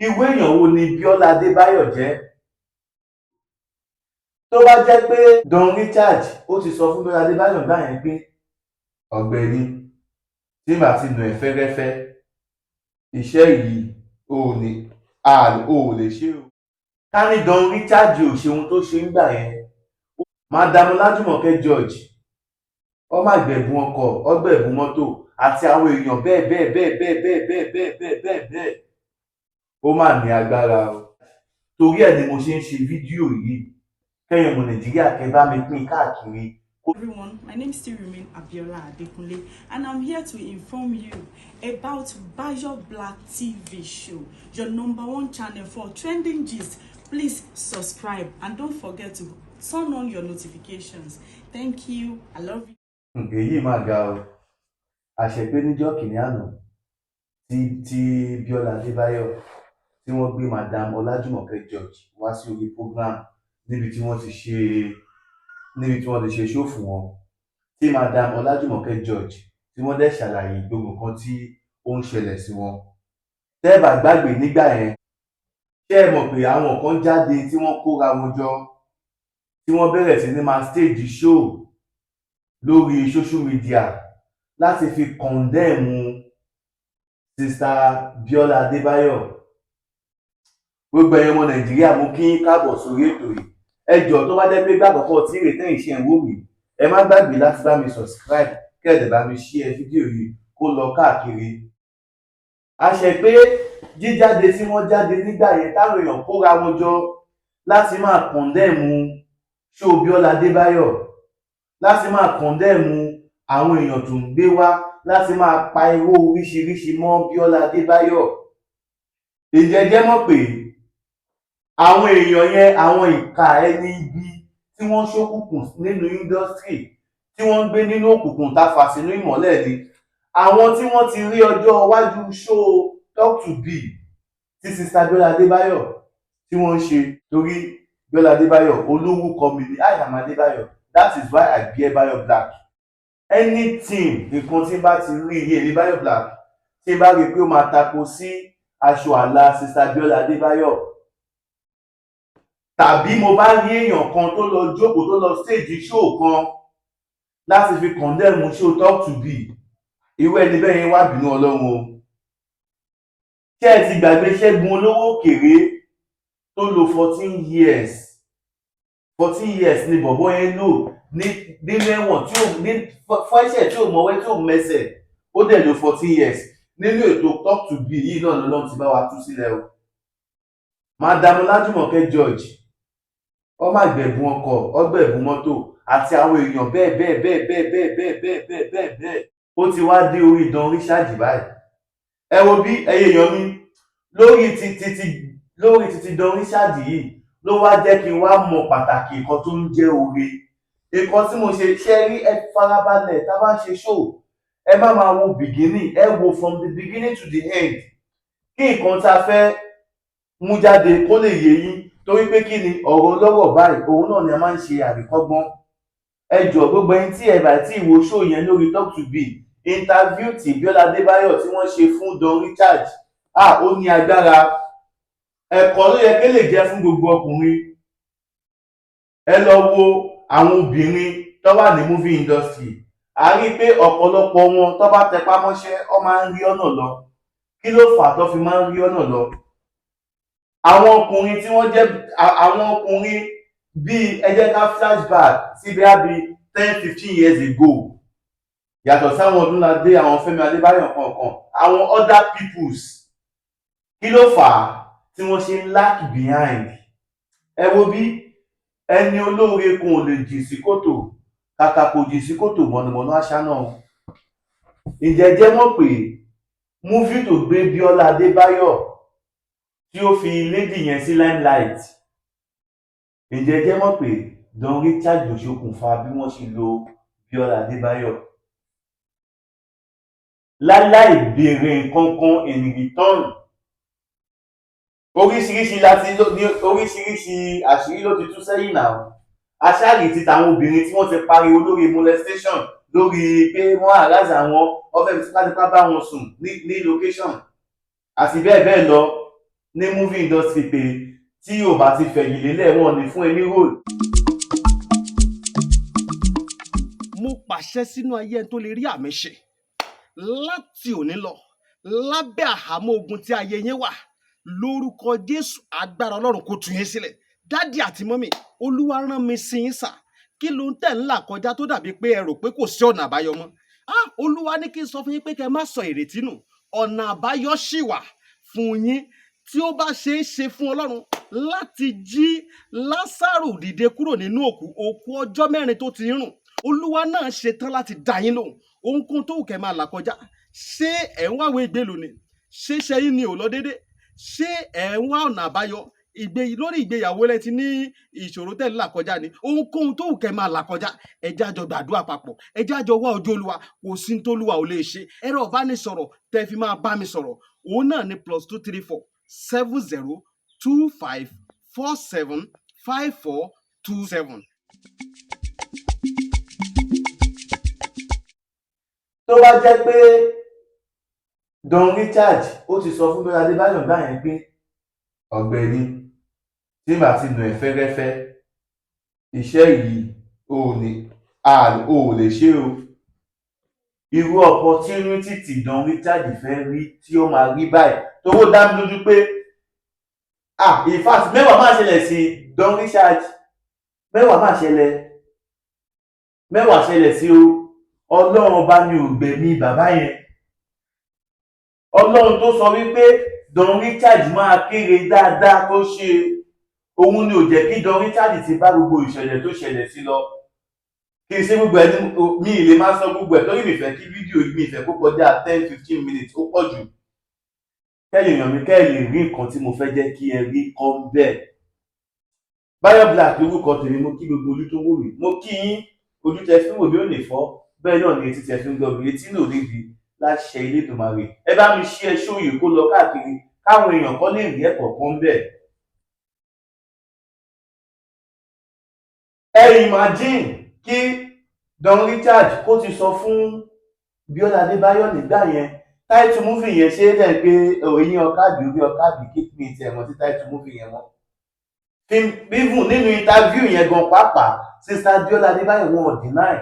Irú èèyàn wo ni Bíọ́lá Adébáyọ̀ jẹ́? Tó bá jẹ́ pé Don Richard ó ti sọ fún Bíọ́lá Adébáyọ̀ gbà yẹn pé ọ̀gbẹ́ni tí màá ti nù ẹ́ fẹ́rẹ́fẹ́ iṣẹ́ yìí ò lè ṣe o. Ká ní Don Richard ò ṣe ohun tó ṣe ń gbà yẹn, Madam Ọlájùmọ̀kẹ́ George ó má gbẹ̀bùn ọkọ̀, ó gbẹ̀bùn mọ́tò àti àwọn èèyàn bẹ́ẹ̀ bẹ́ẹ̀ bẹ́ẹ̀ bẹ́ẹ̀ bẹ́ẹ̀ bẹ́ẹ̀ bẹ́ẹ̀ bẹ́ẹ̀ bẹ́ẹ̀ bẹ́ẹ̀. Ó mà ní agbára o. Torí ẹ̀ ni mo ṣe ń ṣe fídíò yìí. Kẹ́yin ọmọ Nàìjíríà kẹ́ bá mi pín káàkiri. Everyone, my name still remains Abiola Adekunle, and I'm here to inform you about Bayo Black TV show, your #1 channel for trending gist. Please subscribe and don't forget to turn on your notifications. Thank you. I love you. Èyí mà ga o. Àṣẹ pé níjọ́ kìíní àná tí Bíọ́lá Adébáyọ̀ tí wọ́n gbé Madam Ọlájùmọ̀kẹ́ George wá sí orí program níbi tí wọ́n ti ṣe show fún wọn, tí Madam Ọlájùmọ̀kẹ́ George tí wọ́n dẹ̀ ṣàlàyé gbogbo nǹkan tí ó ń ṣẹlẹ̀ sí wọn. Tẹ́ ẹ bá gbàgbé nígbà yẹn, ṣé ẹ mọ̀ pé àwọn kan jáde tí wọ́n kóra wọn jọ tí wọ́n bẹ̀rẹ̀ sí ní máa stage show lórí social media láti fi condemn Sister Bíọ́lá Adébáyọ̀. Gbogbo ẹ̀yin ọmọ Nàìjíríà, mo kí yín káàbọ̀ sórí ètò yìí. Ẹ jọ̀ọ́ tó bá jẹ́ pé gbàgbọ́kọ̀ tí ìrètí ìṣe ń wò mí, ẹ má gbàgbé láti bá mi subscribe kẹ́ẹ̀dẹ̀ bá mi share fídíò yìí kó lọ káàkiri. Àṣẹ pé jíjáde tí wọ́n jáde nígbà yẹn táwọn èèyàn kóra wọn jọ láti máa condemn show Bíọ́lá Adébáyọ̀, láti máa condemn àwọn èèyàn tó ń gbé wá láti máa pa irú oríṣiríṣi mọ́ Bíọ́lá Adébáyọ̀. Ǹjẹ́ jẹ́ mọ̀ pé àwọn èèyàn yẹn, àwọn ìka ẹni ibi tí wọ́n ṣókùnkùn nínú industry, tí wọ́n ń gbé nínú òkùnkùn tá fà sínú ìmọ́lẹ̀ ni àwọn tí wọ́n ti rí ọjọ́ iwájú show Talk to Be tí Sister Bíọ́lá Adébáyọ̀ tí wọ́n ń ṣe. Torí Bíọ́lá Adébáyọ̀ olówúkọ mi ni I am Adébáyọ̀, that is why I bear Bayo Black. Anything nǹkan tí bá ti rí iye ní Bayo Black tí bá rí pé ó máa tako sí aṣọ àlà Sister Bíọ́lá Adébáyọ̀, tàbí mo bá rí èèyàn kan tó lọ jókòó tó lọ stage show kan láti fi condemn show Talk to Be, irú ẹni bẹ́ẹ̀ yẹn wá bínú Ọlọ́run o. Ṣé ẹ ti gbàgbé Ṣẹ́gun Olówó Òkèrè tó lo 14 years ni bọ̀bọ́ yẹn lò nínú ẹ̀wọ̀n tí ò ní fọ́ṣẹ̀ tí ò mọ̀wé tí ò mẹsẹ̀, ó dẹ̀ lo 14 years nínú ètò Talk to Be yìí náà lọ́lọ́run ti bá wa tú sílẹ̀ o. Madam Ọlájùmọ̀kẹ́ George ó má gbẹ̀bùn ọkọ̀, ó gbẹ̀bùn mọ́tò àti àwọn èèyàn bẹ́ẹ̀ bẹ́ẹ̀ bẹ́ẹ̀ bẹ́ẹ̀ bẹ́ẹ̀ bẹ́ẹ̀ bẹ́ẹ̀ bẹ́ẹ̀ bẹ́ẹ̀ bẹ́ẹ̀. Ó ti wá dé orí Don Richard báyìí. Ẹ wo bí ẹyẹ èèyàn mi lórí títí Don Richard yìí ló wá jẹ́ kí n wá mọ pàtàkì nǹkan tó ń jẹ́ oore. Nǹkan tí mo ṣe rí, ẹ farabalẹ̀ tá a bá ń ṣe show, ẹ má máa wo beginning, ẹ wo from the beginning to the end kí nǹkan tá a fẹ́ mú jáde kó lè yé yín. Torí pé kí ni ọ̀rọ̀ ọlọ́rọ̀ báyìí, òun náà ni a máa ń ṣe àríkọ́gbọ́n. Ẹ jọ̀ọ́ gbogbo ẹni tí ẹ bá tí wo show yẹn lórí Talk to Be, interview tí Bíọ́lá Adébáyọ̀ tí wọ́n ṣe fún Don Richard, ó ní agbára. Ẹ̀kọ́ ló yẹ kí lè jẹ́ fún gbogbo ọkùnrin. Ẹ lọ wo àwọn obìnrin tó wà ní movie industry, a rí pé ọ̀pọ̀lọpọ̀ wọn tó bá tẹpá mọ́ṣẹ́ ó máa ń rí ọ̀nà lọ. Kí ló fà tó fi máa ń rí ọ̀nà lọ? Àwọn ọkùnrin tí wọ́n jẹ́ àwọn ọkùnrin bíi, ẹ jẹ́ ká flashback sí bí 10-15 years ago, yàtọ̀ sáwọn Ọdúnládé, àwọn Fẹ́mi Adébáyọ̀ kọ̀ọ̀kan, àwọn other peoples. Kí ló fà á tí wọ́n ṣe ń lag behind? Ẹ wo bí ẹni olóore kan ò lè jìn sí kòtò, kàkà kò jìn sí kòtò mọ̀nàmọ́ná àṣà náà. Ǹjẹ́ jẹ́ mọ̀ pé múfì tó gbé Bíọ́lá Adébáyọ̀ tí ó fi lady yẹn sí limelight, ǹjẹ́ jẹ́ mọ̀ pé Don Richard ló ṣokùnfà bí wọ́n ṣe lo Bíọ́lá Adébáyọ̀ láláì béèrè nǹkan kan in return. Oríṣiríṣi àṣírí ló ti tú sẹ́yìn náà. Aṣáàrí ti tàwọn obìnrin tí wọ́n ti pariwo lórí molestation, lórí pé wọ́n àráàzà wọn, ọfẹ́ mi tipátipá bá wọn sùn ní location àti bẹ́ẹ̀ bẹ́ẹ̀ lọ. ní movie industry pé tí o bá ti fẹ̀yìn lélẹ̀ wọn ní fún ẹ ní role. mo pàṣẹ sínú ayé ẹni tó lè rí àmì ṣe láti òní lọ lábẹ́ àhámọ́ ogun tí ayé yín wà lórúkọ Jésù agbára Ọlọ́run kó tú yín sílẹ̀. Dádì àti mọ́mì, Olúwa rán mi sí yín sà. Kí ló ń tẹ̀ ń là kọjá tó dàbí pé ẹ rò pé kò sí ọ̀nà àbáyọ mọ́? Olúwa ní kí n sọ fún yín pé kẹ́ má sọ ìrètí nù. Ọ̀nà àbáyọ ṣì wà fún yín tí ó bá ṣe é ṣe fún Ọlọ́run láti jí Lásárù dìde kúrò nínú òkú ọjọ́ 4 tó ti rùn. Olúwa náà ṣetán láti dá yín lóhùn. Ohunkóhun tó wù kẹ́ máa là kọjá. Ṣé ẹ̀ ń wáwé ìgbélú ni? Ṣé iṣẹ́ yín ni ò lọ déédé? Ṣé ẹ̀ ń wá ọ̀nà àbáyọ? Lórí ìgbéyàwó lẹ ti ní ìṣòro tẹ́ ń là kọjá ni. Ohunkóhun tó wù kẹ́ máa là kọjá, ẹ jẹ́ á jọ gbàdúrà papọ̀. Ẹ jẹ́ á jọ wá ojú Olúwa. Kò sí ní tólúwa ò lè ṣe. Ẹ̀rọ ìbánisọ̀rọ̀ tẹ́ fi máa bá mi sọ̀rọ̀. Òun náà ni +234 70 25 47 54 27. tó bá jẹ́ pé Don Richard ó ti sọ fún Bíọ́lá Adébáyọ̀ gbà yẹn pé ọ̀gbẹ́ni tí màá ti nù ẹ́ fẹ́rẹ́fẹ́ iṣẹ́ yìí ò lè ṣe o. Irú opportunity tí Don Richard fẹ́ rí tí ó máa rí báyìí tówó dá mi lójú pé in fact mẹ́wàá máa ṣẹlẹ̀ sí Don Richard, mẹ́wàá ṣẹlẹ̀ sí o. Ọlọ́run ọba ni ò gbẹ̀mí bàbá yẹn. Ọlọ́run tó sọ wípé Don Richard máa kéré dáadáa tó ṣe, òun ni ò jẹ́ kí Don Richard ti bá gbogbo ìṣẹ̀lẹ̀ tó ṣẹlẹ̀ sí lọ. Kì í ṣe gbogbo ẹ̀ ní mi ì lè máa sọ gbogbo ẹ̀ torí mi fẹ́ kí fídíò mi ìfẹ́ kó kọjá 10-15 minutes ó pọ̀ jù. Kẹ́lẹ̀ èèyàn mi kẹ́lẹ̀ rí nǹkan tí mo fẹ́ jẹ́ kí ẹ rí kọ́ bẹ́ẹ̀. Bayo Black lórúkọ tèmi, mo kí gbogbo ojú tó wò mí. Mo kí yín, ojú tẹ fún wò mí ò ní fọ́, bẹ́ẹ̀ náà ni etí tẹ fi ń gbọ́ mi, etí náà níbi láṣẹ Elédùmarè. Ẹ bá mi share show yìí kó lọ káàkiri káwọn èèyàn kan lè rí ẹ̀kọ́ kan bẹ́ẹ̀. Ẹ imagine kí Don Richard kó ti sọ fún Bíọ́lá Adébáyọ̀ nígbà yẹn. Title movie yẹn ṣe é dẹ̀ pé eyín ọ̀kadì orí ọ̀kadì kékeré ti ẹ̀mọ́ tí title movie yẹn mọ́. Even nínú interview yẹn gan pàápàá Sister Bíọ́lá Adébáyọ̀ wọn ò deny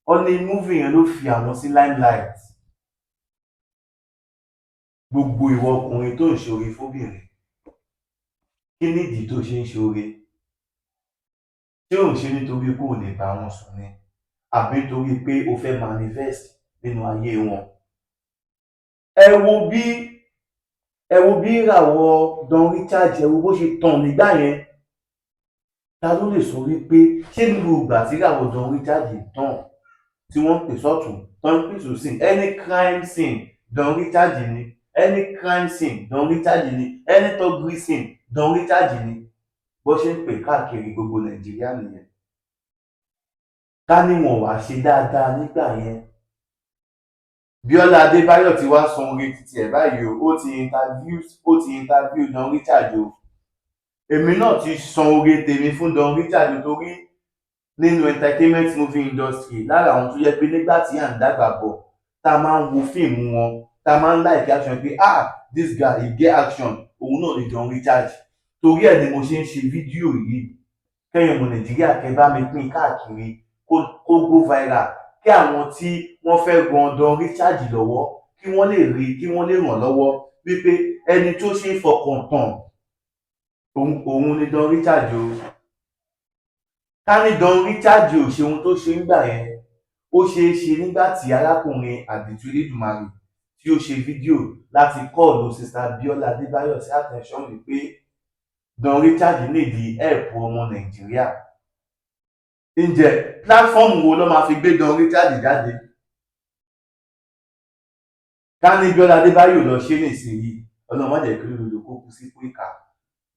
ọ ní movie yẹn ló fi àwọn sí limelight. Gbogbo ìwọ ọkùnrin tó ń ṣoore fóbìnrin, kí nídìí tó ṣe ń ṣoore? Ṣé ò ń ṣe nítorí pé ò lè bá wọn sùn ni àbí nítorí pé o fẹ́ manifest nínú ayé wọn? Ẹ wo bí ìràwọ̀ Don Richard, ẹ wo bó ṣe tàn nígbà yẹn. Ta ló lè sọ wípé ṣé nínú ìgbà tí ìràwọ̀ Don Richard tàn tí wọ́n pè sọ́tún tó ń pè sósì, any crime scene Don Richard ni, any crime scene Don Richard ni, any thuggery scene Don Richard ni. Bó ṣe ń pè káàkiri gbogbo Nàìjíríà nìyẹn. Ká ní wọn wá ṣe dáadáa nígbà yẹn. Bíọ́lá Adébáyọ̀ ti wá san orí títí ẹ̀ báyìí o. Ó ti interview Don Richard o. Èmi náà ti san orí tèmi fún Don Richard torí nínú entertainment movie industry lára àwọn tó yẹ pé nígbà tí à ń dàgbà bọ̀ tá a máa ń wo fíìmù wọn, tá a máa ń like action pé this guy he get action, òun náà ni Don Richard. Torí ẹ̀ ni mo ṣe ń ṣe fídíò yìí kẹ́yìn ọmọ Nàìjíríà kẹ́ bá mi pín káàkiri kó go viral, kí àwọn tí wọ́n fẹ́ ran Don Richard lọ́wọ́ kí wọ́n lè rí, kí wọ́n lè ràn lọ́wọ́ wípé ẹni tó ṣe é fọkàn tán òun ni Don Richard o. Ká ní Don Richard ò ṣe ohun tó ṣe ń gbà yẹn, ó ṣeé ṣe nígbà tí arákùnrin àdìtú Elédùmarè tí ó ṣe fídíò láti kọ́ọ̀lù Sister Bíọ́lá Adébáyọ̀ sí attention wípé Don Richard nídìí help ọmọ Nàìjíríà. Ǹjẹ́ platform wo ló máa fi gbé Don Richard jáde? Ká ní Bíọ́lá Adébáyọ̀ lọ ṣe nísìnyí, Ọlọ́run má jẹ́ kí olódodo kó kú sí ìkà.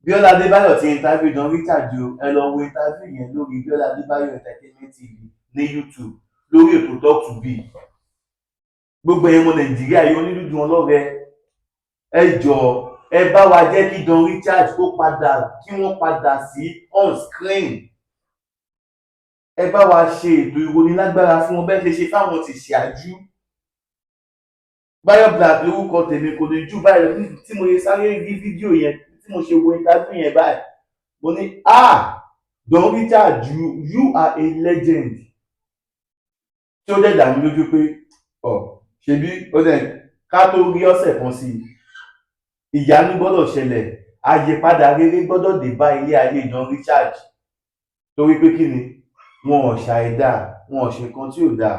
Bíọ́lá Adébáyọ̀ ti interview Don Richard o. Ẹ lọ wo interview yẹn lórí Bíọ́lá Adébáyọ̀ Entertainment TV ní YouTube lórí ètò Talk to Be. Gbogbo ẹ̀yin ọmọ Nàìjíríà yìí onídùúdú wọn lọ́rẹ́, ẹ jọ̀ọ́ ẹ bá wa jẹ́ kí Don Richard kí wọ́n padà sí on screen. Ẹ bá wa ṣe ètò ìrònílágbára fún wọn bẹ́ẹ̀ ṣe fáwọn ti ṣáájú. Báyọ̀ Black lórúkọ tèmi, kò ní jù báyìí lọ. Tí mo ṣe sáré rí fídíò yẹn, tí mo ṣe wo interview yẹn báyìí, mo ní Don Richard, you are a legend. Tí ó dẹ̀ dà mí lójú pé ṣebí ó dẹ̀ ká tó rí ọ̀sẹ̀ kan sí i, ìyanu gbọ́dọ̀ ṣẹlẹ̀, àyípadà rere gbọ́dọ̀ dé bá ilé ayé Don Richard. Torí pé kí ni, wọn ò ṣàìdá, wọn ò ṣe nǹkan tí ò dáa.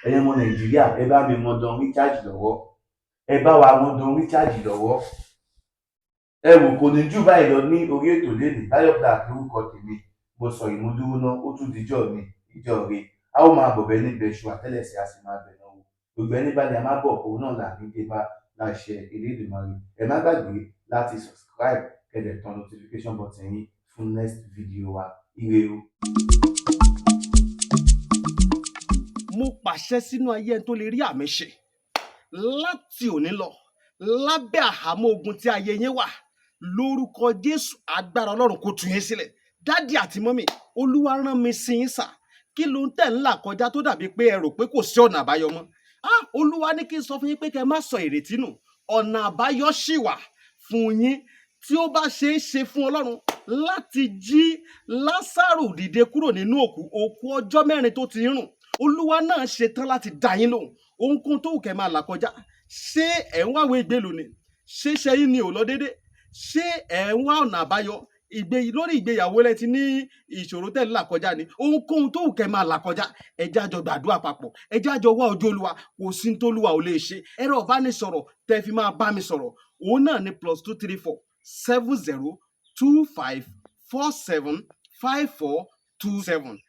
Ẹ̀yin ọmọ Nàìjíríà, ẹ bá mi mọ Don Richard lọ́wọ́, ẹ bá wa mọ Don Richard lọ́wọ́. Ẹ wò, kò ní jù báyìí lọ ní orí ètò lẹ́nìí. Báyọ̀ Black lórúkọ tèmi, mo sọ ìmúdúró náà, ó tún dijọ́ mi, ìjọ re. A ó máa bọ̀bẹ̀ níbẹ̀ ṣù àtẹ́lẹsẹ̀, a sì máa bẹ̀ náà wò. Gbogbo ẹni bá ní a máa bọ̀, òun náà là ní dé bá láṣẹ Elédùmarè. Ẹ má gbàgbé láti subscribe, kẹ́dẹ̀ tan notification button yín fún next video wa. Ire o. Mo pàṣẹ sínú ayé ẹni tó lè rí àmì ṣe láti òní lọ lábẹ́ àhámọ́ ogun tí ayé yín wà lórúkọ Jésù. Agbára Ọlọ́run kó tú yín sílẹ̀. Dádì àti mọ́mì, Olúwa rán mi sí yín sà. Kí ló ń tẹ̀ ń là kọjá tó dàbí pé ẹ rò pé kò sí ọ̀nà àbáyọ mọ́? Olúwa ní kí n sọ fún yín pé kẹ́ má sọ ìrètí nù. Ọ̀nà àbáyọ ṣì wà fún yín tí ó bá ṣe é ṣe fún Ọlọ́run láti jí Lásárù dìde kúrò nínú òkú ọjọ́ 4 tó ti rùn. Olúwa náà ṣetán láti dá yín lóhùn. Ohunkóhun tó wù kẹ́ máa là kọjá. Ṣé ẹ̀ ń wáwé ìgbélu ni? Ṣé iṣẹ́ yín ni ò lọ déédé? Ṣé ẹ̀ ń wá ọ̀nà àbáyọ? Lórí ìgbéyàwó lẹ ti ní ìṣòro tẹ́ ń là kọjá ni. Ohunkóhun tó wù kẹ́ máa là kọjá, ẹ jẹ́ á jọ gbàdúrà papọ̀. Ẹ jẹ́ á jọ wá ojú Olúwa. Kò sí ní t'Olúwa ò lè ṣe. Ẹ̀rọ ìbánisọ̀rọ̀ tẹ́ fi máa bá mi sọ̀rọ̀, òun náà ni +234 70 25 47 54 27.